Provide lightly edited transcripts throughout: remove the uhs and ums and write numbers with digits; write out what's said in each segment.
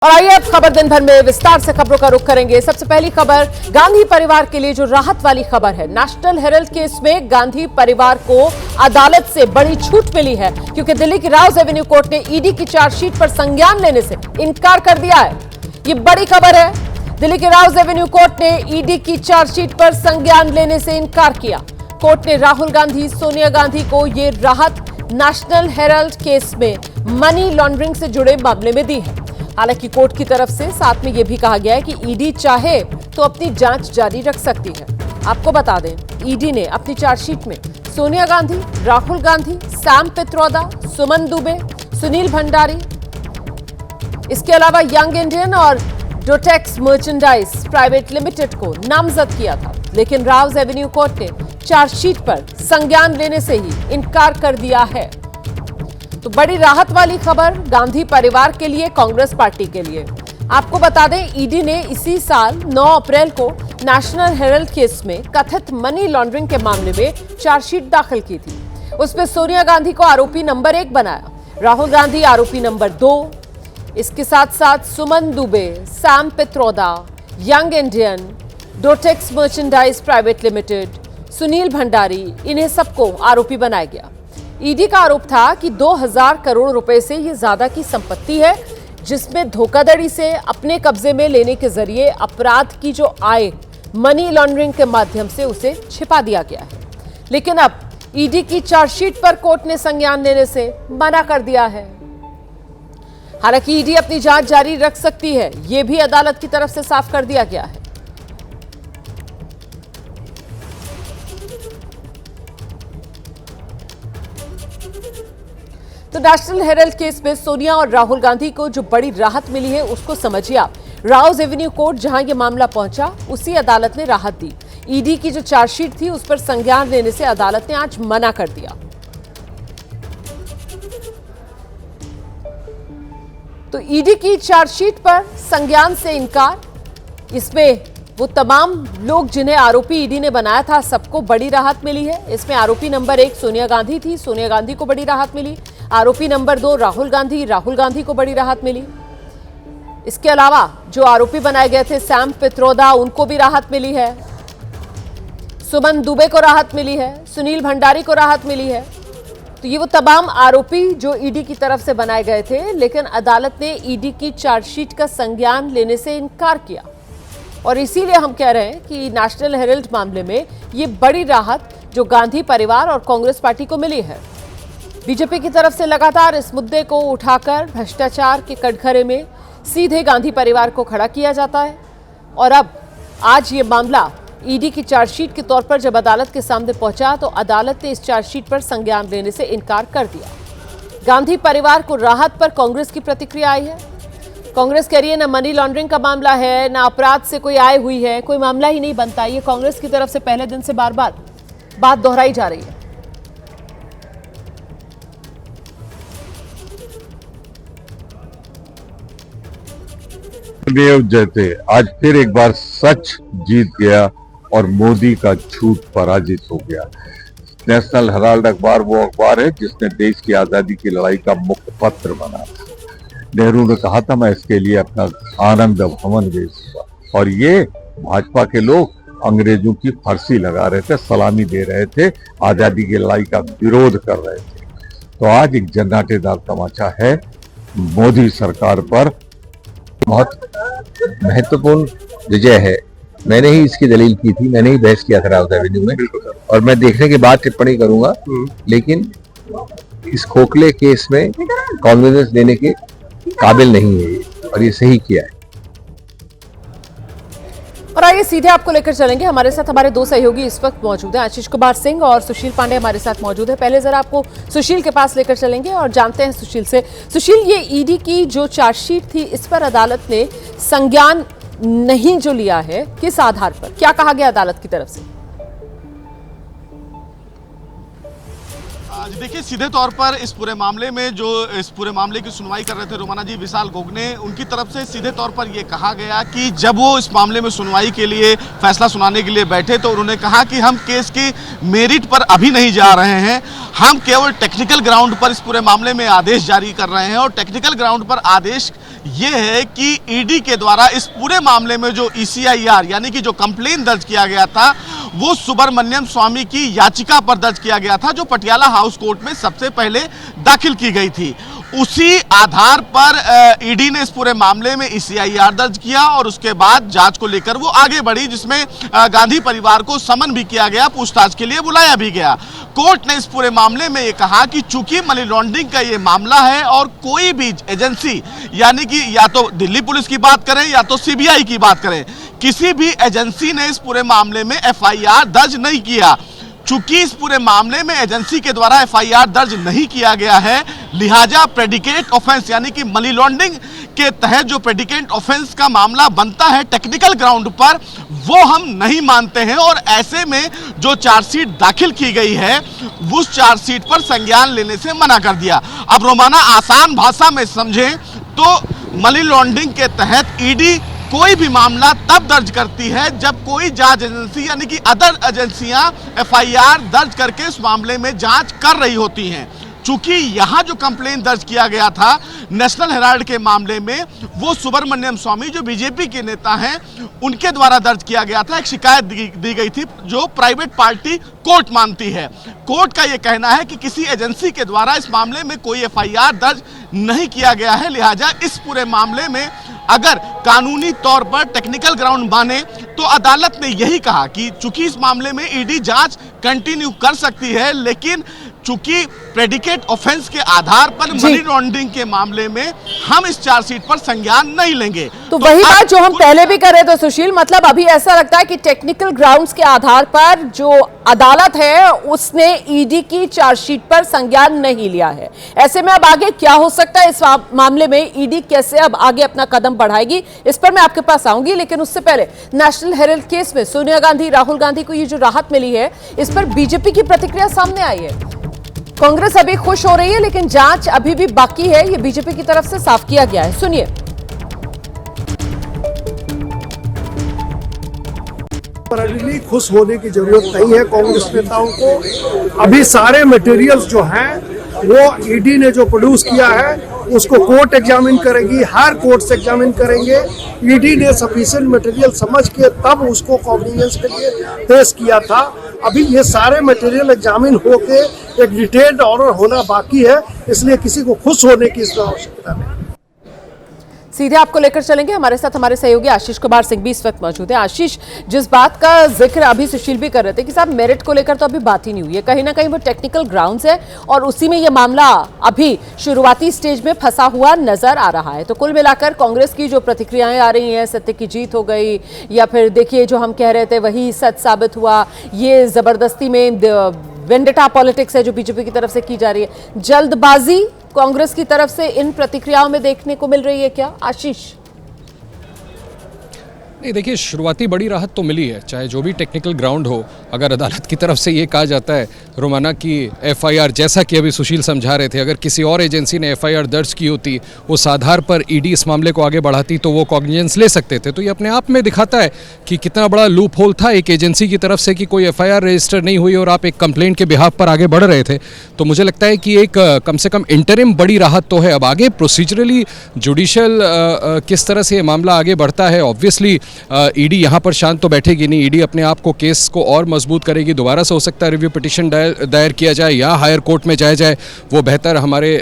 और आइए अब खबर दिन भर में विस्तार से खबरों का रुख करेंगे। सबसे पहली खबर गांधी परिवार के लिए जो राहत वाली खबर है। नेशनल हेराल्ड केस में गांधी परिवार को अदालत से बड़ी छूट मिली है, क्योंकि दिल्ली की राउज एवेन्यू कोर्ट ने ईडी की चार्जशीट पर संज्ञान लेने से इनकार कर दिया है। ये बड़ी खबर है। दिल्ली की राउज एवेन्यू कोर्ट ने ईडी की चार्जशीट पर संज्ञान लेने से इनकार किया। कोर्ट ने राहुल गांधी, सोनिया गांधी को ये राहत नेशनल हेराल्ड केस में मनी लॉन्ड्रिंग से जुड़े मामले में दी है। हालांकि कोर्ट की तरफ से साथ में यह भी कहा गया है कि ईडी चाहे तो अपनी जांच जारी रख सकती है। आपको बता दें, ईडी ने अपनी चार्जशीट में सोनिया गांधी, राहुल गांधी, सैम पित्रोदा, सुमन दुबे, सुनील भंडारी, इसके अलावा यंग इंडियन और डोटेक्स मर्चेंडाइज प्राइवेट लिमिटेड को नामजद किया था, लेकिन राउज एवेन्यू कोर्ट ने चार्जशीट पर संज्ञान लेने से ही इनकार कर दिया है। तो बड़ी राहत वाली खबर गांधी परिवार के लिए, कांग्रेस पार्टी के लिए। आपको बता दें, ईडी ने इसी साल 9 अप्रैल को नेशनल हेराल्ड केस में कथित मनी लॉन्ड्रिंग के मामले में चार्जशीट दाखिल की थी। उसमें सोनिया गांधी को आरोपी नंबर 1 बनाया, राहुल गांधी आरोपी नंबर 2, इसके साथ साथ Suman Dubey, Sam Pitroda, Young Indian, Dotex merchandise private limited, Sunil Bhandari, इन्हें सबको आरोपी बनाया गया। ईडी का आरोप था कि 2000 करोड़ रुपए से ये ज्यादा की संपत्ति है, जिसमें धोखाधड़ी से अपने कब्जे में लेने के जरिए अपराध की जो आय मनी लॉन्ड्रिंग के माध्यम से उसे छिपा दिया गया है। लेकिन अब ईडी की चार्जशीट पर कोर्ट ने संज्ञान लेने से मना कर दिया है। हालांकि ईडी अपनी जांच जारी रख सकती है, यह भी अदालत की तरफ से साफ कर दिया गया है। तो नेशनल हेराल्ड केस में सोनिया और राहुल गांधी को जो बड़ी राहत मिली है, उसको समझिए आप। राउज एवेन्यू कोर्ट जहां यह मामला पहुंचा, उसी अदालत ने राहत दी। ईडी की जो चार्जशीट थी, उस पर संज्ञान लेने से अदालत ने आज मना कर दिया। तो ईडी की चार्जशीट पर संज्ञान से इनकार, इसमें वो तमाम लोग जिन्हें आरोपी ईडी ने बनाया था, सबको बड़ी राहत मिली है। इसमें आरोपी नंबर 1 सोनिया गांधी थी, सोनिया गांधी को बड़ी राहत मिली। आरोपी नंबर 2 राहुल गांधी, राहुल गांधी को बड़ी राहत मिली। इसके अलावा जो आरोपी बनाए गए थे सैम पित्रोदा, उनको भी राहत मिली है। सुमन दुबे को राहत मिली है, सुनील भंडारी को राहत मिली है। तो ये वो तमाम आरोपी जो ईडी की तरफ से बनाए गए थे, लेकिन अदालत ने ईडी की चार्जशीट का संज्ञान लेने से इनकार किया। और इसीलिए हम कह रहे हैं कि नेशनल हेराल्ड मामले में ये बड़ी राहत जो गांधी परिवार और कांग्रेस पार्टी को मिली है। बीजेपी की तरफ से लगातार इस मुद्दे को उठाकर भ्रष्टाचार के कटघरे में सीधे गांधी परिवार को खड़ा किया जाता है। और अब आज ये मामला ईडी की चार्जशीट के तौर पर जब अदालत के सामने पहुंचा, तो अदालत ने इस चार्जशीट पर संज्ञान लेने से इनकार कर दिया। गांधी परिवार को राहत पर कांग्रेस की प्रतिक्रिया आई है। कांग्रेस कह रही है, ना मनी लॉन्ड्रिंग का मामला है, ना अपराध से कोई आय हुई है, कोई मामला ही नहीं बनता। ये कांग्रेस की तरफ से पहले दिन से बार बार बात दोहराई जा रही है। जैसे आज फिर एक बार सच जीत गया और मोदी का झूठ पराजित हो गया। नेशनल हेराल्ड अखबार वो अखबार है जिसने देश की आजादी की लड़ाई का मुख्य पत्र बना था। नेहरू ने कहा था, मैं इसके लिए अपना आनंद भवन बेच दूंगा। और ये भाजपा के लोग अंग्रेजों की फांसी लगा रहे थे, सलामी दे रहे थे, आजादी की लड़ाई का विरोध कर रहे थे। तो आज एक जन्नाटेदार तमाचा है मोदी सरकार पर। बहुत महत्वपूर्ण विजय है। मैंने ही इसकी दलील की थी, मैंने ही बहस किया था राउज एवेन्यू में, और मैं देखने के बाद टिप्पणी करूंगा। लेकिन इस खोखले केस में कॉन्फिडेंस देने के काबिल नहीं है ये, और ये सही किया है। और आइए सीधे आपको लेकर चलेंगे। हमारे साथ हमारे दो सहयोगी इस वक्त मौजूद हैं, आशीष कुमार सिंह और सुशील पांडे हमारे साथ मौजूद है। पहले जरा आपको सुशील के पास लेकर चलेंगे और जानते हैं सुशील से। सुशील, ये ईडी की जो चार्जशीट थी, इस पर अदालत ने संज्ञान नहीं जो लिया है, किस आधार पर, क्या कहा गया अदालत की तरफ से? देखिए, सीधे तौर पर इस पूरे मामले में इस पूरे मामले की सुनवाई कर रहे थे रोमाना जी विशाल गोगने, उनकी तरफ से सीधे तौर पर यह कहा गया कि जब वो इस मामले में सुनवाई के लिए फैसला सुनाने के लिए बैठे, तो उन्होंने कहा कि हम केस की मेरिट पर अभी नहीं जा रहे हैं, हम केवल टेक्निकल ग्राउंड पर इस पूरे मामले में आदेश जारी कर रहे हैं। और टेक्निकल ग्राउंड पर आदेश ये है कि ईडी के द्वारा इस पूरे मामले में जो ECIR यानी कि जो कंप्लेन दर्ज किया गया था वो सुब्रमण्यम स्वामी की याचिका पर दर्ज किया गया था, जो पटियाला हाउस कोर्ट में सबसे पहले दाखिल की गई थी। उसी आधार पर ईडी ने इस पूरे मामले में ECIR दर्ज किया और उसके बाद जांच को लेकर वो आगे बढ़ी, जिसमें गांधी परिवार को समन भी किया गया, पूछताछ के लिए बुलाया भी गया। कोर्ट ने इस पूरे मामले में ये कहा कि चूंकि मनी लॉन्ड्रिंग का ये मामला है और कोई भी एजेंसी यानी कि या तो दिल्ली पुलिस की बात करें या तो CBI की बात करें, किसी भी एजेंसी ने इस पूरे मामले में FIR दर्ज नहीं किया। चूंकि इस पूरे मामले में एजेंसी के द्वारा FIR दर्ज नहीं किया गया है, लिहाजा प्रेडिकेट ऑफेंस यानी कि मनी लॉन्ड्रिंग के तहत जो प्रेडिकेट ऑफेंस का मामला बनता है टेक्निकल ग्राउंड पर, वो हम नहीं मानते हैं और ऐसे में जो चार्जशीट दाखिल की गई है उस चार्जशीट पर संज्ञान लेने से मना कर दिया। अब रोमाना आसान भाषा में समझें तो मनी लॉन्ड्रिंग के तहत ईडी कोई भी मामला तब दर्ज करती है जब कोई जांच एजेंसी यानी कि अदर एजेंसियां FIR दर्ज करके इस मामले में जांच कर रही होती हैं। चूंकि यहां जो कंप्लेन दर्ज किया गया था नेशनल हेराल्ड के मामले में, वो सुब्रमण्यम स्वामी जो बीजेपी के नेता हैं उनके द्वारा दर्ज किया गया था। एक शिकायत दी गई थी जो प्राइवेट पार्टी कोर्ट मानती है। कोर्ट का यह कहना है कि किसी एजेंसी के द्वारा इस मामले में कोई FIR दर्ज नहीं किया गया है, लिहाजा इस पूरे मामले में अगर कानूनी तौर पर टेक्निकल ग्राउंड माने तो अदालत ने यही कहा कि चूंकि इस मामले में ईडी जांच कंटिन्यू कर सकती है, लेकिन चूंकि प्रेडिकेट ऑफेंस के आधार पर मनी लॉन्ड्रिंग के मामले में हम इस चार्जशीट पर संज्ञान नहीं लेंगे। तो वही बात जो हम पहले भी कर रहे थे सुशील, मतलब अभी ऐसा लगता है कि टेक्निकल ग्राउंड्स के आधार पर जो अदालत है उसने ईडी की चार्जशीट पर संज्ञान नहीं लिया है। ऐसे में अब आगे क्या हो सकता है इस मामले में, ईडी कैसे अब आगे अपना कदम बढ़ाएगी, इस पर मैं आपके पास आऊंगी। लेकिन उससे पहले नेशनल हेराल्ड केस में सोनिया गांधी, राहुल गांधी को ये जो राहत मिली है, इस पर बीजेपी की प्रतिक्रिया सामने आई है। कांग्रेस अभी खुश हो रही है लेकिन जांच अभी भी बाकी है, ये बीजेपी की तरफ से साफ किया गया है। सुनिए। खुश होने की जरूरत नहीं है कांग्रेस नेताओं को। अभी सारे मटेरियल्स जो हैं वो ईडी ने जो प्रोड्यूस किया है उसको कोर्ट एग्जामिन करेगी, हर कोर्ट से एग्जामिन करेंगे। ईडी ने सफिशिएंट मटेरियल समझ के तब उसको कॉग्निजेंस के लिए पेश किया था। अभी ये सारे मटेरियल एग्जामिन होके एक डिटेल्ड ऑर्डर होना बाकी है, इसलिए किसी को खुश होने की इसमें आवश्यकता नहीं। सीधे आपको लेकर चलेंगे, हमारे साथ हमारे सहयोगी आशीष कुमार सिंह भी इस वक्त मौजूद है। आशीष, जिस बात का जिक्र अभी सुशील भी कर रहे थे कि साहब मेरिट को लेकर तो अभी बात ही नहीं हुई है, कहीं ना कहीं वो टेक्निकल ग्राउंड्स है और उसी में ये मामला अभी शुरुआती स्टेज में फंसा हुआ नजर आ रहा है। तो कुल मिलाकर कांग्रेस की जो प्रतिक्रियाएं आ रही हैं, सत्य की जीत हो गई या फिर देखिए जो हम कह रहे थे वही सच साबित हुआ, ये जबरदस्ती में वेंडेटा पॉलिटिक्स है जो बीजेपी की तरफ से की जा रही है, जल्दबाजी कांग्रेस की तरफ से इन प्रतिक्रियाओं में देखने को मिल रही है क्या आशीष? नहीं, देखिए शुरुआती बड़ी राहत तो मिली है, चाहे जो भी टेक्निकल ग्राउंड हो। अगर अदालत की तरफ से ये कहा जाता है रोमाना की FIR, जैसा कि अभी सुशील समझा रहे थे, अगर किसी और एजेंसी ने FIR दर्ज की होती, उस आधार पर ईडी इस मामले को आगे बढ़ाती तो वो कॉग्निजेंस ले सकते थे। तो ये अपने आप में दिखाता है कि कितना बड़ा लूप होल था एक एजेंसी की तरफ से कि कोई FIR रजिस्टर नहीं हुई और आप एक कंप्लेंट के बिहाफ पर आगे बढ़ रहे थे। तो मुझे लगता है कि एक कम से कम इंटरिम बड़ी राहत तो है। अब आगे प्रोसीजरली जुडिशियल किस तरह से ये मामला आगे बढ़ता है, ऑब्वियसली ईडी यहाँ पर शांत तो बैठेगी नहीं। ईडी अपने आप को केस को और मजबूत करेगी, दोबारा से हो सकता है रिव्यू पिटिशन दायर किया जाए या हायर कोर्ट में जाया जाए, वो बेहतर हमारे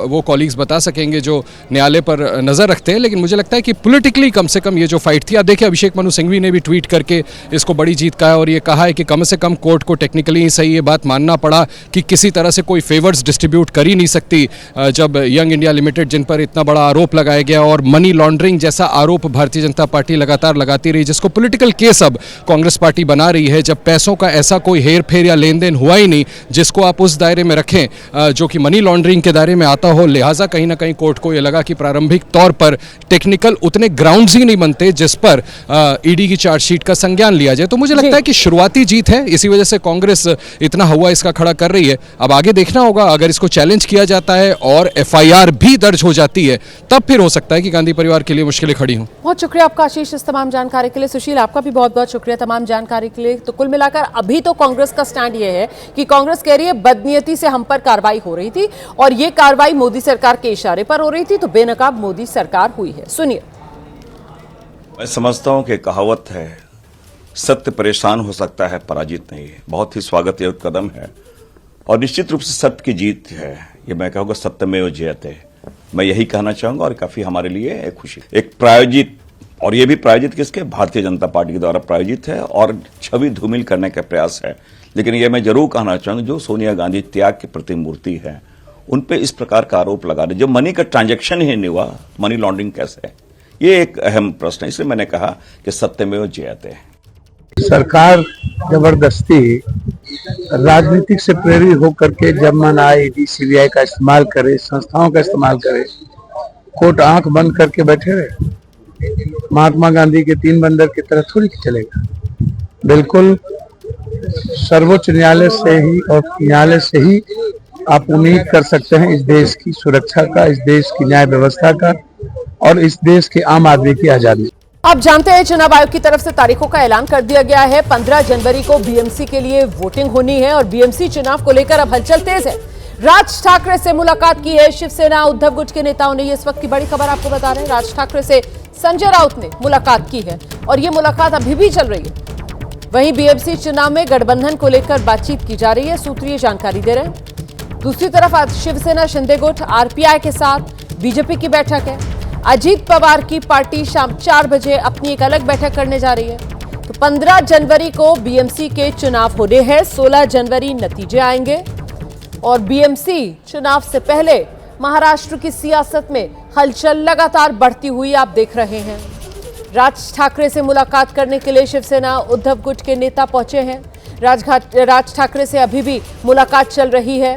वो कॉलीग्स बता सकेंगे जो न्यायालय पर नज़र रखते हैं। लेकिन मुझे लगता है कि पॉलिटिकली कम से कम ये जो फाइट थी, आप देखिए अभिषेक मनु सिंघवी ने भी ट्वीट करके इसको बड़ी जीत कहा है और ये कहा है कि कम से कम कोर्ट को टेक्निकली ही सही ये बात मानना पड़ा कि किसी तरह से कोई फेवर्स डिस्ट्रीब्यूट कर ही नहीं सकती जब यंग इंडिया लिमिटेड जिन पर इतना बड़ा आरोप लगाया गया और मनी लॉन्ड्रिंग जैसा आरोप भारतीय जनता पार्टी लगातार लगाती रही, जिसको पॉलिटिकल केस अब कांग्रेस पार्टी बना रही है। जब पैसों का ऐसा कोई हेर फेर या लेन देन हुआ ही नहीं जिसको आप उस दायरे में रखें जो कि मनी लॉन्ड्रिंग के दायरे में आता हो, लिहाजा कहीं ना कहीं कोर्ट को यह लगा कि प्रारंभिक तौर पर टेक्निकल उतने ग्राउंड्स ही नहीं बनते जिस पर ईडी की चार्जशीट का संज्ञान लिया जाए। तो मुझे लगता है कि शुरुआती जीत है, इसी वजह से कांग्रेस इतना हुआ इसका खड़ा कर रही है। अब आगे देखना होगा, अगर इसको चैलेंज किया जाता है और FIR भी दर्ज हो जाती है तब फिर हो सकता है कि गांधी परिवार के लिए मुश्किलें खड़ी हों। बहुत शुक्रिया आपका आशीष इस तमाम जानकारी के लिए। सुशील, आपका भी बहुत बहुत शुक्रिया तमाम जानकारी के लिए। तो कुल मिलाकर अभी तो कांग्रेस का स्टैंड ये है कि कांग्रेस कह रही है बदनीयती से हम पर कार्रवाई हो रही थी और ये कार्रवाई मोदी सरकार के इशारे पर हो रही थी, तो बेनकाब मोदी सरकार हुई है। सुनिए। मैं समझता हूं कि कहावत है, सत्य परेशान हो सकता है, पराजित नहीं है। बहुत ही स्वागत योग्य कदम है और निश्चित रूप से सत्य की जीत है। ये मैं कहूँगा सत्यमेव जयते, मैं यही कहना चाहूंगा और काफी हमारे लिए एक खुशी, एक प्रायोजित, और ये भी प्रायोजित किसके, भारतीय जनता पार्टी के द्वारा प्रायोजित है और छवि धूमिल करने का प्रयास है। लेकिन ये मैं जरूर कहना चाहूंगा, जो सोनिया गांधी त्याग की प्रतिमूर्ति है, उन पे इस प्रकार का आरोप लगा रहे, जो मनी का ट्रांजैक्शन ही नहीं हुआ, मनी लॉन्ड्रिंग कैसे है, ये एक अहम प्रश्न है। इसलिए मैंने कहा कि सत्यमेव जयते। सरकार जबरदस्ती राजनीतिक से प्रेरित होकर के जब मन आए ईडी सीबीआई का इस्तेमाल करे, संस्थाओं का इस्तेमाल करे, कोर्ट आंख बंद करके बैठे रहे। महात्मा गांधी के 3 बंदर की तरह थोड़ी चलेगा। बिल्कुल सर्वोच्च न्यायालय से ही और न्यायालय से ही आप उम्मीद कर सकते हैं इस देश की सुरक्षा का, इस देश की न्याय व्यवस्था का और इस देश के आम आदमी की आजादी। आप जानते हैं चुनाव आयोग की तरफ से तारीखों का ऐलान कर दिया गया है। 15 जनवरी को बीएमसी के लिए वोटिंग होनी है और बीएमसी चुनाव को लेकर अब हलचल तेज है। राज ठाकरे से मुलाकात की है शिवसेना उद्धव गुट के नेताओं ने। इस वक्त की बड़ी खबर आपको बता रहे हैं, राज ठाकरे से संजय राउत ने मुलाकात की है और ये मुलाकात अभी भी चल रही है। वहीं बीएमसी चुनाव में गठबंधन को लेकर बातचीत की जा रही है, सूत्रीय जानकारी दे रहे हैं। दूसरी तरफ आज शिवसेना शिंदे गुट आरपीआई के साथ बीजेपी की बैठक है। अजीत पवार की पार्टी शाम 4 बजे अपनी एक अलग बैठक करने जा रही है। तो 15 जनवरी को बीएमसी के चुनाव होने हैं, 16 जनवरी नतीजे आएंगे और बीएमसी चुनाव से पहले महाराष्ट्र की सियासत में हलचल लगातार बढ़ती हुई आप देख रहे हैं। राज ठाकरे से मुलाकात करने के लिए शिवसेना उद्धव गुट के नेता पहुंचे हैं। राज ठाकरे से अभी भी मुलाकात चल रही है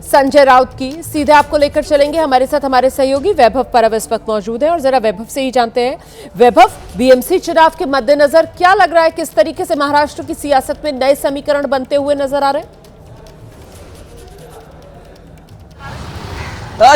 संजय राउत की। सीधे आपको लेकर चलेंगे, हमारे साथ हमारे सहयोगी वैभव परब इस वक्त मौजूद है और जरा वैभव से ही जानते हैं। वैभव, बीएमसी चुनाव के मद्देनजर क्या लग रहा है, किस तरीके से महाराष्ट्र की सियासत में नए समीकरण बनते हुए नजर आ रहे हैं?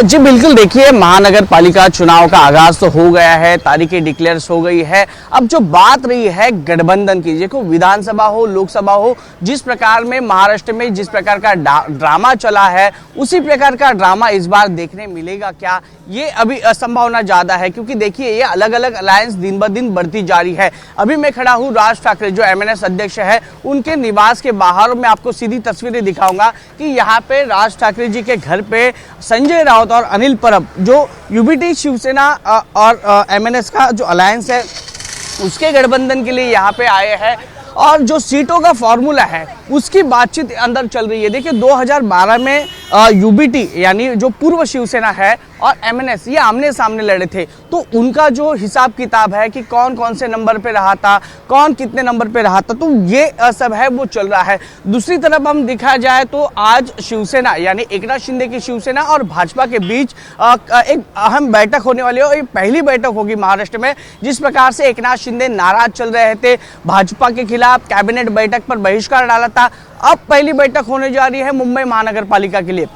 जी बिल्कुल, देखिए महानगर पालिका चुनाव का आगाज तो हो गया है, तारीखें डिक्लेयर हो गई है। अब जो बात रही है गठबंधन की, देखो विधानसभा हो लोकसभा हो, जिस प्रकार में महाराष्ट्र में जिस प्रकार का ड्रामा चला है, उसी प्रकार का ड्रामा इस बार देखने मिलेगा क्या, ये अभी असंभावना ज्यादा है। क्योंकि देखिए ये अलग अलग अलायंस दिन ब दिन बढ़ती जा रही है। अभी मैं खड़ा हूँ राज ठाकरे जो एमएनएस अध्यक्ष है उनके निवास के बाहर। मैं आपको सीधी तस्वीरें दिखाऊंगा कि यहाँ पे राज ठाकरे जी के घर पे संजय राउत और अनिल परब जो यूबीटी शिवसेना और एमएनएस का जो अलायंस है उसके गठबंधन के लिए यहाँ पे आए हैं और जो सीटों का फॉर्मूला है उसकी बातचीत अंदर चल रही है। देखिए 2012 में यूबीटी यानी जो पूर्व शिवसेना है और एमएनएस ये आमने सामने लड़े थे, तो उनका जो हिसाब किताब है कि कौन कौन से नंबर पे रहा था, कौन कितने नंबर पे रहा था, तो ये सब है वो चल रहा है। दूसरी तरफ हम देखा जाए तो आज शिवसेना यानी एकनाथ शिंदे की शिवसेना और भाजपा के बीच एक अहम बैठक होने वाली है और ये पहली बैठक होगी महाराष्ट्र में। जिस प्रकार से एकनाथ शिंदे नाराज चल रहे थे, भाजपा के खिलाफ कैबिनेट बैठक पर बहिष्कार डाला था, अब पहली बैठक होने जा रही है मुंबई महानगर पालिका के लिए।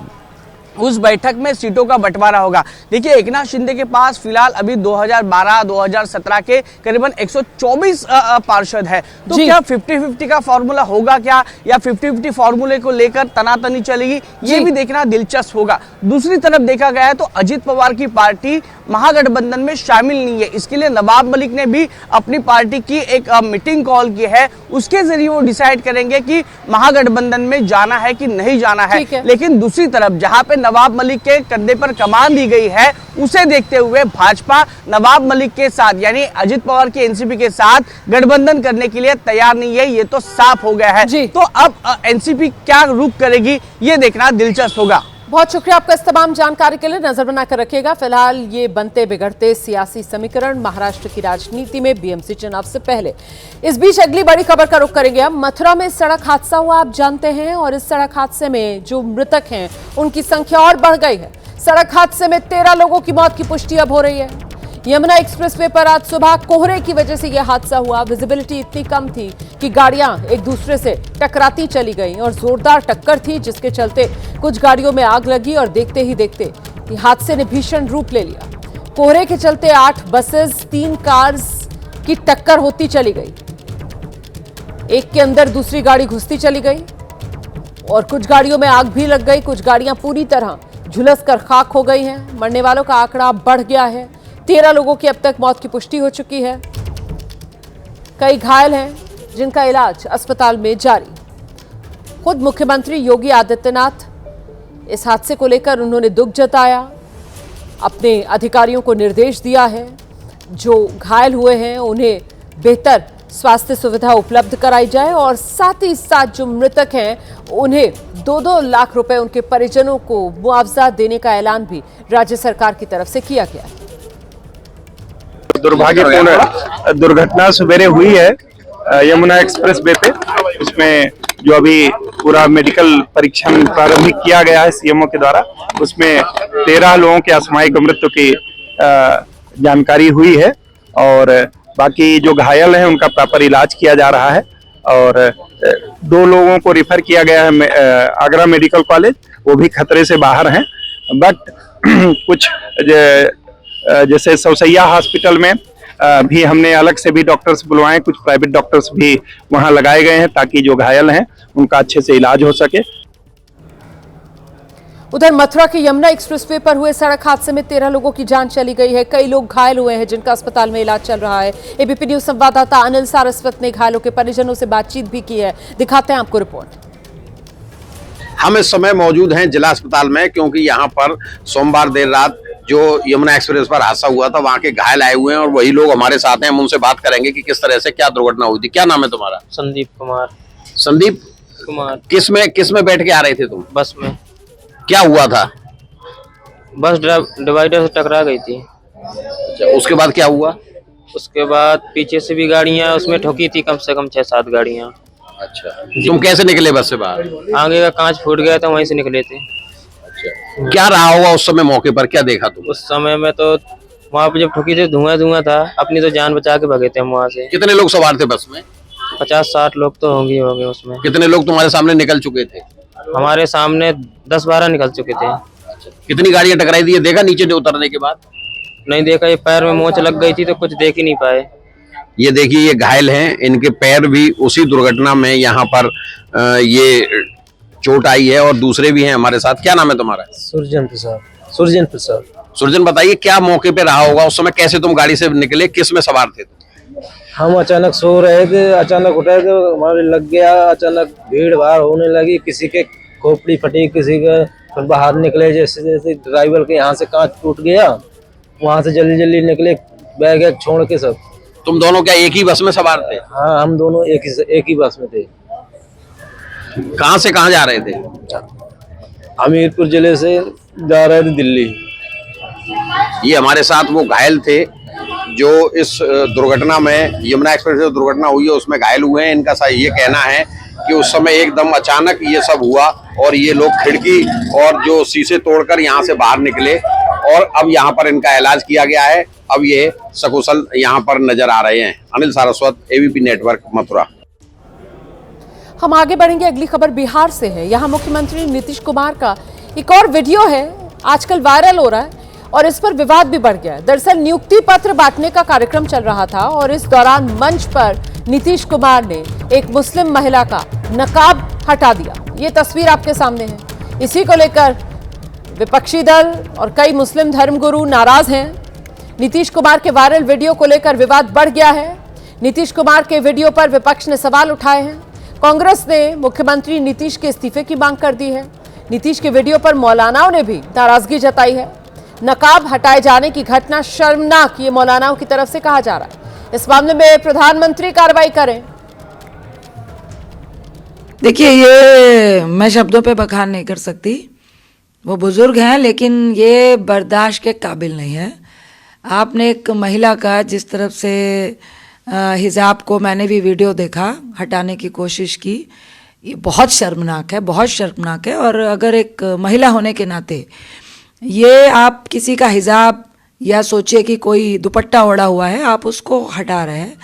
उस बैठक में सीटों का बंटवारा होगा। देखिए एकनाथ शिंदे के पास फिलहाल अभी 2012-2017 के करीबन 124 पार्षद है, तो क्या 50-50 का फॉर्मूला होगा क्या, या 50-50 फॉर्मूले को लेकर तनातनी चलेगी, ये भी देखना दिलचस्प होगा। दूसरी तरफ देखा गया है तो अजीत पवार की पार्टी महागठबंधन में शामिल नहीं है, इसके लिए नवाब मलिक ने भी अपनी पार्टी की एक मीटिंग कॉल की है, उसके जरिए वो डिसाइड करेंगे कि महागठबंधन में जाना है कि नहीं जाना है। लेकिन दूसरी तरफ जहां पे नवाब मलिक के कंधे पर कमान दी गई है, उसे देखते हुए भाजपा नवाब मलिक के साथ यानी अजित पवार के एनसीपी के साथ गठबंधन करने के लिए तैयार नहीं है, ये तो साफ हो गया है। तो अब एनसीपी क्या रुख करेगी ये देखना दिलचस्प होगा। बहुत शुक्रिया आपका इस तमाम जानकारी के लिए। नजर बनाकर रखिएगा। फिलहाल ये बनते बिगड़ते सियासी समीकरण महाराष्ट्र की राजनीति में बीएमसी चुनाव से पहले। इस बीच अगली बड़ी खबर का रुख करेंगे हम। मथुरा में सड़क हादसा हुआ आप जानते हैं, और इस सड़क हादसे में जो मृतक हैं उनकी संख्या और बढ़ गई है। सड़क हादसे में 13 लोगों की मौत की पुष्टि अब हो रही है। यमुना एक्सप्रेसवे पर आज सुबह कोहरे की वजह से यह हादसा हुआ। विजिबिलिटी इतनी कम थी कि गाड़ियां एक दूसरे से टकराती चली गईं और जोरदार टक्कर थी, जिसके चलते कुछ गाड़ियों में आग लगी और देखते ही देखते हादसे ने भीषण रूप ले लिया। कोहरे के चलते 8 बसेस, 3 कार्स की टक्कर होती चली गई। एक के अंदर दूसरी गाड़ी घुसती चली गई और कुछ गाड़ियों में आग भी लग गई। कुछ गाड़ियां पूरी तरह झुलसकर खाक हो गई हैं। मरने वालों का आंकड़ा बढ़ गया है। 13 लोगों की अब तक मौत की पुष्टि हो चुकी है। कई घायल हैं जिनका इलाज अस्पताल में जारी। खुद मुख्यमंत्री योगी आदित्यनाथ इस हादसे को लेकर उन्होंने दुख जताया, अपने अधिकारियों को निर्देश दिया है जो घायल हुए हैं उन्हें बेहतर स्वास्थ्य सुविधा उपलब्ध कराई जाए और साथ ही साथ जो मृतक हैं उन्हें 2-2 लाख रुपए उनके परिजनों को मुआवजा देने का ऐलान भी राज्य सरकार की तरफ से किया गया है। दुर्भाग्यपूर्ण दुर्घटना सवेरे हुई है यमुना एक्सप्रेस वे पे। उसमें जो अभी पूरा मेडिकल परीक्षण प्रारंभिक किया गया है सीएमओ के द्वारा, उसमें 13 लोगों के असामयिक मृत्यु की जानकारी हुई है और बाकी जो घायल हैं उनका प्रॉपर इलाज किया जा रहा है और 2 लोगों को रेफर किया गया है आगरा मेडिकल कॉलेज, वो भी खतरे से बाहर हैं। बट कुछ जैसे सौसैया हॉस्पिटल में भी हमने अलग से भी डॉक्टर्स बुलवाए, कुछ प्राइवेट डॉक्टर्स भी वहां लगाए गए हैं ताकि जो घायल हैं उनका अच्छे से इलाज हो सके। उधर मथुरा के यमुना एक्सप्रेसवे पर हुए सड़क हादसे में 13 लोगों की जान चली गई है। कई लोग घायल हुए हैं जिनका अस्पताल में इलाज चल रहा है। एबीपी न्यूज संवाददाता अनिल सारस्वत ने घायलों के परिजनों से बातचीत भी की है। दिखाते हैं आपको रिपोर्ट। हम इस समय मौजूद हैं जिला अस्पताल में, क्योंकि यहाँ पर सोमवार देर रात जो यमुना एक्सप्रेस पर हादसा हुआ था वहाँ के घायल आए हुए हैं और वही लोग हमारे साथ हैं। हम उनसे बात करेंगे कि किस तरह से क्या दुर्घटना हुई थी। क्या नाम है तुम्हारा? संदीप कुमार। संदीप कुमार। किस में बैठ के आ रहे थे तुम? बस में। क्या हुआ था? बस डिवाइडर से टकरा गई थी। अच्छा, उसके बाद क्या हुआ? उसके बाद पीछे से भी गाड़ियां उसमें ठोकी थी, कम से कम 6-7 गाड़ियां। अच्छा, तुम कैसे निकले बस से बाहर? आगे का कांच फूट गया था, वहीं से निकले थे। अच्छा, क्या रहा होगा उस समय मौके पर? क्या देखा तुम? उस समय में तो वहाँ पे जब ठोकी थी धुआं था, अपनी तो जान बचा के भागे थे हम वहाँ से। कितने लोग सवार थे बस में? 50-60 लोग तो होंगे उसमें। कितने लोग तुम्हारे सामने निकल चुके थे? हमारे सामने 10-12 निकल चुके थे। कितनी गाड़ियां टकराई थी ये देखा नीचे उतरने के बाद? नहीं देखा, ये पैर में मोच लग गई थी तो कुछ देख ही नहीं पाए। ये देखिए, ये घायल हैं, इनके पैर भी उसी दुर्घटना में यहाँ पर ये चोट आई है और दूसरे भी हैं हमारे साथ। क्या नाम है तुम्हारा? सुरजन प्रसाद। सुरजन, बताइए क्या मौके पे रहा होगा उस समय? कैसे तुम गाड़ी से निकले, किस में सवार थे? हम अचानक सो रहे थे, अचानक उठे तो हमारे लग गया, अचानक भीड़ भाड़ होने लगी, किसी के खोपड़ी फटी, किसी के फिर बाहर निकले। जैसे जैसे ड्राइवर के यहाँ से कांच टूट गया, वहाँ से जल्दी निकले, बैग एक छोड़ के सब। तुम दोनों क्या एक ही बस में सवार थे? हाँ, हम दोनों एक ही बस में थे। कहाँ से कहाँ जा रहे थे? हमीरपुर जिले से जा रहे थे दिल्ली। ये हमारे साथ वो घायल थे जो इस दुर्घटना में, यमुना एक्सप्रेस जो दुर्घटना हुई है उसमें घायल हुए हैं। इनका ये कहना है कि उस समय एकदम अचानक ये सब हुआ और ये लोग खिड़की और जो शीशे तोड़कर यहाँ से बाहर निकले और अब यहाँ पर इनका इलाज किया गया है। अब ये सकुशल यहाँ पर नजर आ रहे हैं। Anil Saraswat, ABP network, Mathura. हम आगे बढ़ेंगे। अगली खबर बिहार से है। यहाँ मुख्यमंत्री नीतीश कुमार का एक और वीडियो है, आजकल वायरल हो रहा है और इस पर विवाद भी बढ़ गया है। दरअसल नियुक्ति पत्र बांटने का कार्यक्रम चल रहा था और इस दौरान मंच पर नीतीश कुमार ने एक मुस्लिम महिला का नकाब हटा दिया। ये तस्वीर आपके सामने है। इसी को लेकर विपक्षी दल और कई मुस्लिम धर्मगुरु नाराज हैं। नीतीश कुमार के वायरल वीडियो को लेकर विवाद बढ़ गया है। नीतीश कुमार के वीडियो पर विपक्ष ने सवाल उठाए हैं। कांग्रेस ने मुख्यमंत्री नीतीश के इस्तीफे की मांग कर दी है। नीतीश के वीडियो पर मौलानाओं ने भी नाराजगी जताई है। नकाब हटाए जाने की घटना शर्मनाक, ये मौलानाओं की तरफ से कहा जा रहा है। इस मामले में प्रधानमंत्री कार्रवाई करें। देखिए, ये मैं शब्दों पे बखान नहीं कर सकती, वो बुजुर्ग हैं, लेकिन ये बर्दाश्त के काबिल नहीं है। आपने एक महिला का जिस तरफ से हिजाब को, मैंने भी वीडियो देखा, हटाने की कोशिश की, ये बहुत शर्मनाक है, बहुत शर्मनाक है। और अगर एक महिला होने के नाते ये आप किसी का हिजाब या सोचिए कि कोई दुपट्टा ओढ़ा हुआ है, आप उसको हटा रहे हैं,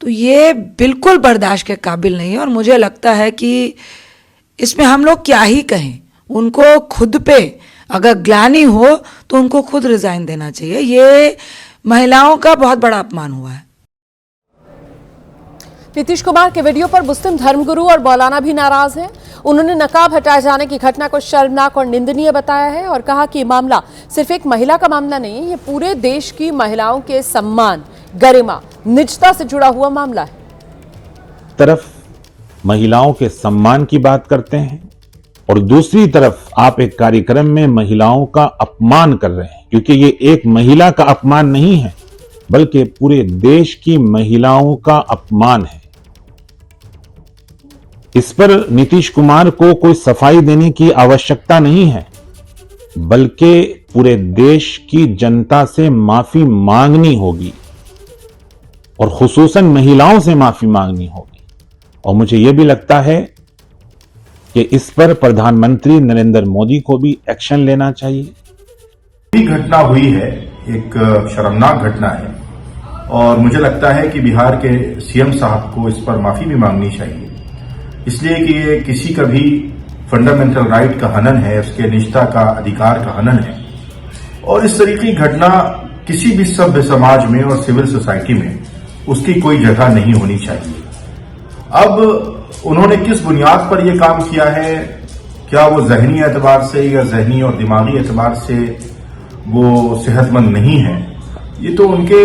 तो ये बिल्कुल बर्दाश्त के काबिल नहीं है। और मुझे लगता है कि इसमें हम लोग क्या ही कहें। उनको खुद पे अगर ग्लानि हो तो उनको खुद रिजाइन देना चाहिए। ये महिलाओं का बहुत बड़ा अपमान हुआ है। नीतीश कुमार के वीडियो पर मुस्लिम धर्मगुरु और मौलाना भी नाराज हैं। उन्होंने नकाब हटाए जाने की घटना को शर्मनाक और निंदनीय बताया है और कहा कि मामला सिर्फ एक महिला का मामला नहीं है, ये पूरे देश की महिलाओं के सम्मान, गरिमा, निजता से जुड़ा हुआ मामला है। तरफ महिलाओं के सम्मान की बात करते हैं और दूसरी तरफ आप एक कार्यक्रम में महिलाओं का अपमान कर रहे हैं, क्योंकि ये एक महिला का अपमान नहीं है बल्कि पूरे देश की महिलाओं का अपमान है। इस पर नीतीश कुमार को कोई सफाई देने की आवश्यकता नहीं है, बल्कि पूरे देश की जनता से माफी मांगनी होगी और खुसूसन महिलाओं से माफी मांगनी होगी। और मुझे यह भी लगता है कि इस पर प्रधानमंत्री नरेंद्र मोदी को भी एक्शन लेना चाहिए। ये घटना हुई है, एक शर्मनाक घटना है और मुझे लगता है कि बिहार के सीएम साहब को इस पर माफी भी मांगनी चाहिए, इसलिए कि ये किसी का भी फंडामेंटल राइट का हनन है, उसके निजता का अधिकार का हनन है और इस तरीके की घटना किसी भी सभ्य समाज में और सिविल सोसाइटी में उसकी कोई जगह नहीं होनी चाहिए। अब उन्होंने किस बुनियाद पर यह काम किया है, क्या वो जहनी एतबार से या जहनी और दिमागी एतबार से वो सेहतमंद नहीं है, ये तो उनके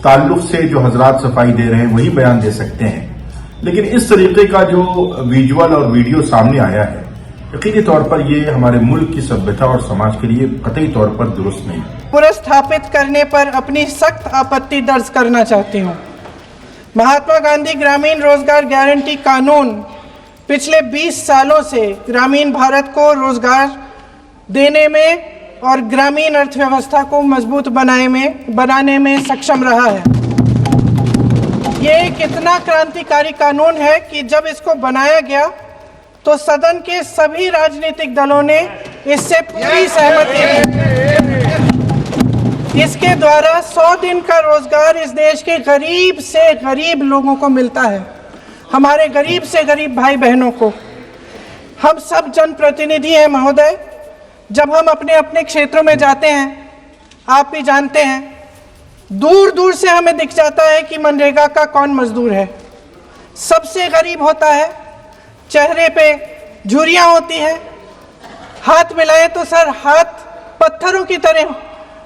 ताल्लुक से जो हजरात सफाई दे रहे हैं वही बयान दे सकते हैं। लेकिन इस तरीके का जो विजुअल और वीडियो सामने आया है, यकीनी तौर पर ये हमारे मुल्क की सभ्यता और समाज के लिए कतई तौर पर दुरुस्त नहीं है। पुनर्स्थापित करने पर अपनी सख्त आपत्ति दर्ज करना चाहती हूँ। महात्मा गांधी ग्रामीण रोजगार गारंटी कानून पिछले 20 सालों से ग्रामीण भारत को रोजगार देने में और ग्रामीण अर्थव्यवस्था को मजबूत बनाने में सक्षम रहा है। ये एक इतना क्रांतिकारी कानून है कि जब इसको बनाया गया तो सदन के सभी राजनीतिक दलों ने इससे पूरी सहमति दी। इसके द्वारा 100 दिन का रोजगार इस देश के गरीब से गरीब लोगों को मिलता है, हमारे गरीब से गरीब भाई बहनों को। हम सब जनप्रतिनिधि हैं महोदय, जब हम अपने अपने क्षेत्रों में जाते हैं, आप भी जानते हैं, दूर दूर से हमें दिख जाता है कि मनरेगा का कौन मजदूर है। सबसे गरीब होता है, चेहरे पे झुर्रियां होती हैं, हाथ मिलाए तो सर हाथ पत्थरों की तरह।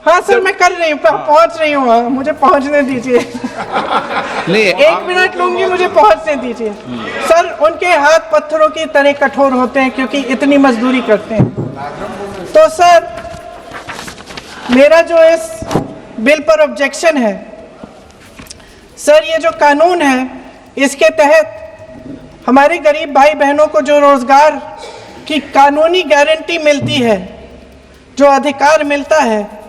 हाँ सर मैं कर रही हूँ, पहुंच रही हूँ, मुझे पहुंचने दीजिए। 1 मिनट लूंगी, मुझे पहुंचने दीजिए। सर उनके हाथ पत्थरों की तरह कठोर होते हैं क्योंकि इतनी मजदूरी करते हैं। तो सर मेरा जो इस बिल पर ऑब्जेक्शन है, सर ये जो कानून है इसके तहत हमारे गरीब भाई बहनों को जो रोजगार की कानूनी गारंटी मिलती है, जो अधिकार मिलता है,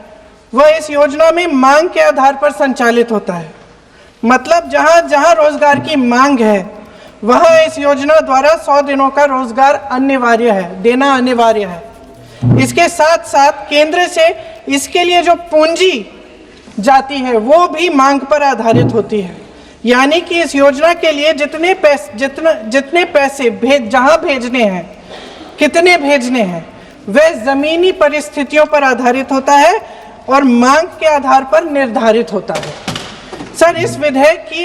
वह इस योजना में मांग के आधार पर संचालित होता है। मतलब जहां जहां रोजगार की मांग है वहां इस योजना द्वारा 100 दिनों का रोजगार अनिवार्य है, देना अनिवार्य है। इसके साथ साथ केंद्र से इसके लिए जो पूंजी जाती है वो भी मांग पर आधारित होती है। यानी कि इस योजना के लिए जितने पैसे जहां भेजने हैं, कितने भेजने हैं, वह जमीनी परिस्थितियों पर आधारित होता है और मांग के आधार पर निर्धारित होता है। सर इस विधेयक की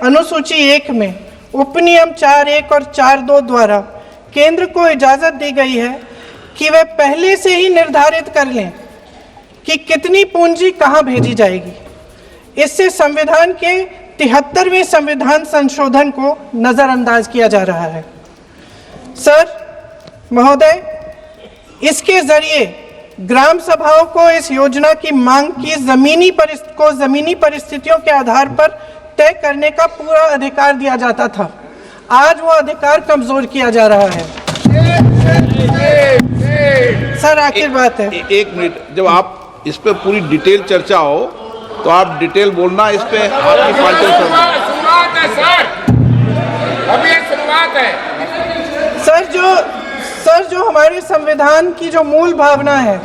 अनुसूची 1 में उपनियम 4(1) और 4(2) द्वारा केंद्र को इजाजत दी गई है कि वे पहले से ही निर्धारित कर लें कि कितनी पूंजी कहां भेजी जाएगी। इससे संविधान के 73वें संविधान संशोधन को नजरअंदाज किया जा रहा है। सर महोदय, इसके जरिए ग्राम सभाओं को इस योजना की मांग की जमीनी परिस्थितियों के आधार पर तय करने का पूरा अधिकार दिया जाता था। आज वो अधिकार कमजोर किया जा रहा है। सर आखिर बात है, एक मिनट, जब आप इस पे पूरी डिटेल चर्चा हो तो आप डिटेल बोलना। इस पे आपकी पार्टी शुरुआत है सर, अभी शुरुआत है। सर जो हमारे संविधान की जो मूल भावना है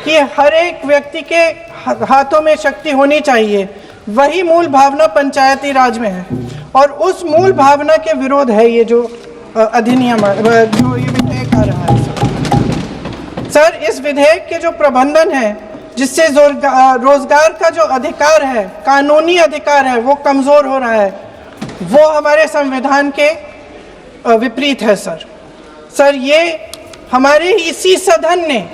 कि हर एक व्यक्ति के हाथों में शक्ति होनी चाहिए, वही मूल भावना पंचायती राज में है और उस मूल भावना के विरोध है ये जो अधिनियम जो ये विधेयक आ रहा है। सर इस विधेयक के जो प्रबंधन है, जिससे रोजगार का जो अधिकार है, कानूनी अधिकार है, वो कमजोर हो रहा है। वो हमारे संविधान के विपरीत है सर। सर, ये हमारे इसी सदन ने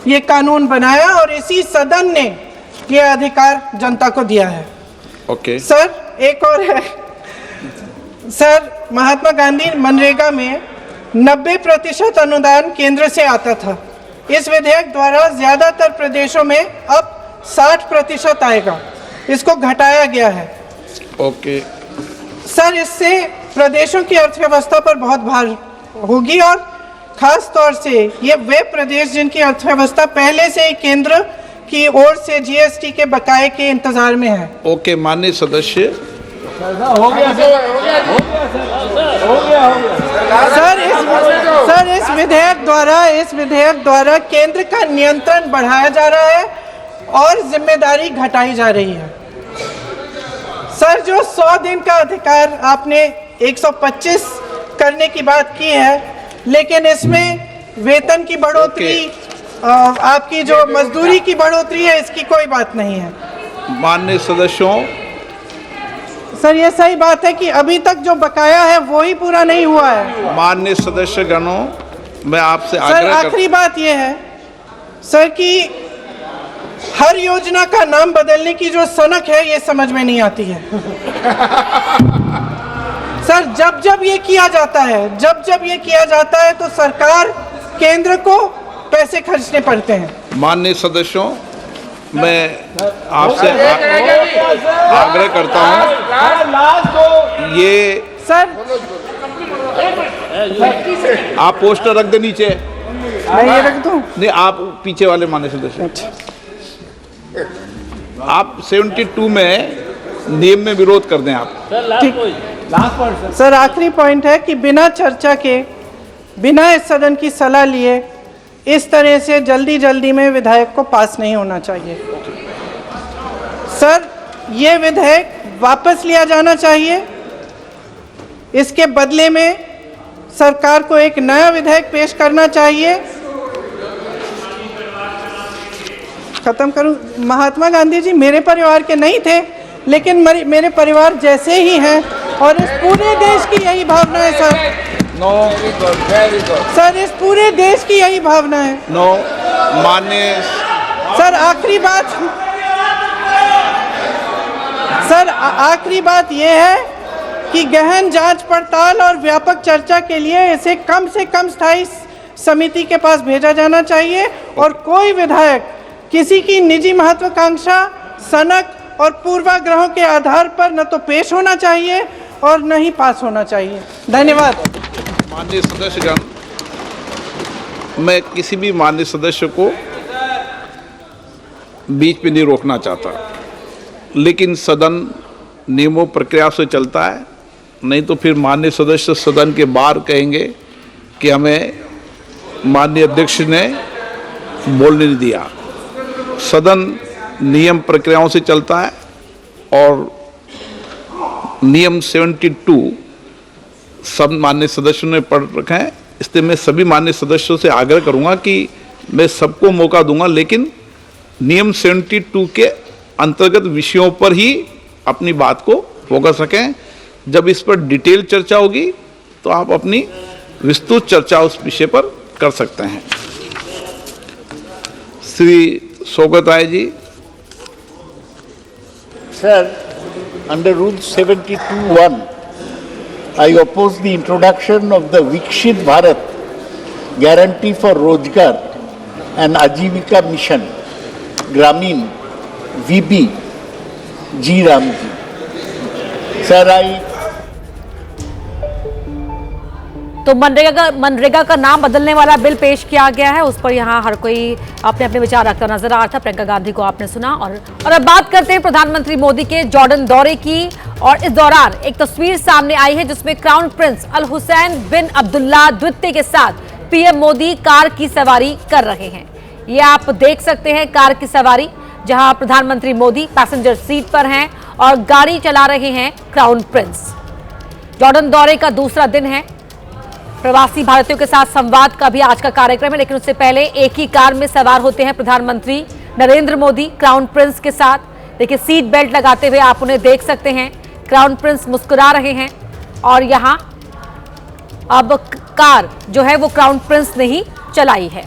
ये कानून बनाया और इसी सदन ने ये अधिकार जनता को दिया है। ओके सर, एक और है सर, महात्मा गांधी मनरेगा में 90% अनुदान केंद्र से आता था। इस विधेयक द्वारा ज्यादातर प्रदेशों में अब 60% आएगा, इसको घटाया गया है। ओके सर, इससे प्रदेशों की अर्थव्यवस्था पर बहुत भार होगी और खास तौर से ये वे प्रदेश जिनकी अर्थव्यवस्था पहले से ही केंद्र की ओर से जीएसटी के बकाये के इंतजार में है। ओके माननीय सदस्य, सर इस विधेयक द्वारा केंद्र का नियंत्रण बढ़ाया जा रहा है और जिम्मेदारी घटाई जा रही है। सर, जो 100 दिन का अधिकार आपने 125 करने की बात की है, लेकिन इसमें वेतन की बढ़ोतरी, आपकी जो मजदूरी की बढ़ोतरी है, इसकी कोई बात नहीं है। माननीय सदस्यों, सर, ये सही बात है कि अभी तक जो बकाया है वो ही पूरा नहीं हुआ है। माननीय सदस्य गणों, मैं आपसे सर, आग्रह आखिरी बात ये है सर कि हर योजना का नाम बदलने की जो सनक है, ये समझ में नहीं आती है। सर, जब ये किया जाता है तो सरकार केंद्र को पैसे खर्चने पड़ते हैं। माननीय सदस्यों, मैं आपसे आग्रह करता हूं, ये सर आप पोस्टर रख दे नीचे। मैं ये रख दूं? नहीं, आप पीछे वाले माननीय सदस्य, आप 72 में नियम में विरोध कर दें आप। सर, आखिरी पॉइंट है कि बिना चर्चा के, बिना इस सदन की सलाह लिए इस तरह से जल्दी में विधेयक को पास नहीं होना चाहिए। सर, ये विधेयक वापस लिया जाना चाहिए। इसके बदले में सरकार को एक नया विधेयक पेश करना चाहिए। खत्म करूं। महात्मा गांधी जी मेरे परिवार के नहीं थे, लेकिन मेरे परिवार जैसे ही हैं और इस पूरे देश की यही भावना है सर। सर, इस पूरे देश की यही भावना है। माननीय सर, आखिरी बात यह है कि गहन जांच पड़ताल और व्यापक चर्चा के लिए इसे कम से कम स्थायी समिति के पास भेजा जाना चाहिए और कोई विधायक किसी की निजी महत्वाकांक्षा, सनक और पूर्वाग्रहों के आधार पर न तो पेश होना चाहिए और न ही पास होना चाहिए। धन्यवाद। माननीय सदस्यगण, मैं किसी भी माननीय सदस्य को बीच में नहीं रोकना चाहता, लेकिन सदन नियमों प्रक्रिया से चलता है, नहीं तो फिर माननीय सदस्य सदन के बाहर कहेंगे कि हमें माननीय अध्यक्ष ने बोलने नहीं दिया। सदन नियम प्रक्रियाओं से चलता है और नियम 72 सब माननीय सदस्यों ने पढ़ रखा है, इसलिए मैं सभी माननीय सदस्यों से आग्रह करूंगा कि मैं सबको मौका दूंगा, लेकिन नियम 72 के अंतर्गत विषयों पर ही अपनी बात को फोकस रखें। जब इस पर डिटेल चर्चा होगी तो आप अपनी विस्तृत चर्चा उस विषय पर कर सकते हैं। Shri Shaukat Rai ji. Sir, under Rule 72(1), I oppose the introduction of the Vikshit Bharat Guarantee for Rozgar and Ajivika Mission, Gramin, VB, G. Ramji. Sir, तो मनरेगा का नाम बदलने वाला बिल पेश किया गया है, उस पर यहाँ हर कोई अपने अपने विचार रखता नजर आ रहा था। प्रियंका गांधी को आपने सुना। और अब बात करते हैं प्रधानमंत्री मोदी के जॉर्डन दौरे की। और इस दौरान एक तस्वीर सामने आई है जिसमें क्राउन प्रिंस अल हुसैन बिन अब्दुल्ला द्वितीय के साथ पीएम मोदी कार की सवारी कर रहे हैं। ये आप देख सकते हैं कार की सवारी, जहां प्रधानमंत्री मोदी पैसेंजर सीट पर हैं और गाड़ी चला रहे हैं क्राउन प्रिंस। जॉर्डन दौरे का दूसरा दिन है। प्रवासी भारतीयों के साथ संवाद का भी आज का कार्यक्रम है, लेकिन उससे पहले एक ही कार में सवार होते हैं प्रधानमंत्री नरेंद्र मोदी क्राउन प्रिंस के साथ। देखिए, सीट बेल्ट लगाते हुए आप उन्हें देख सकते हैं। क्राउन प्रिंस मुस्कुरा रहे हैं और यहां अब कार जो है वो क्राउन प्रिंस ने ही चलाई है।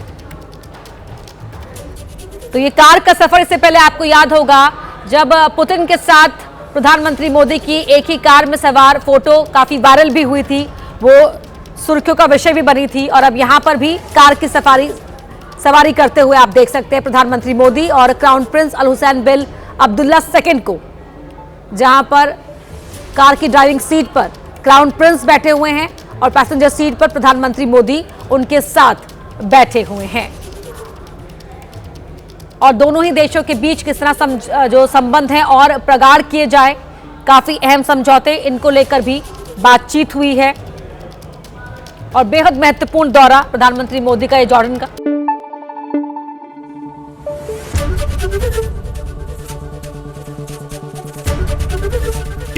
तो ये कार का सफर, इससे पहले आपको याद होगा जब पुतिन के साथ प्रधानमंत्री मोदी की एक ही कार में सवार फोटो काफी वायरल भी हुई थी, वो सुर्खियों का विषय भी बनी थी। और अब यहां पर भी कार की सवारी करते हुए आप देख सकते हैं प्रधानमंत्री मोदी और क्राउन प्रिंस अल हुसैन बिन अब्दुल्ला II को, जहां पर कार की ड्राइविंग सीट पर क्राउन प्रिंस बैठे हुए हैं और पैसेंजर सीट पर प्रधानमंत्री मोदी उनके साथ बैठे हुए हैं। और दोनों ही देशों के बीच किस तरह जो संबंध हैं और प्रगाढ़ किए जाए, काफी अहम समझौते, इनको लेकर भी बातचीत हुई है। और बेहद महत्वपूर्ण दौरा प्रधानमंत्री मोदी का ये जॉर्डन का।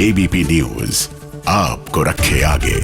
एबीपी न्यूज आपको रखे आगे।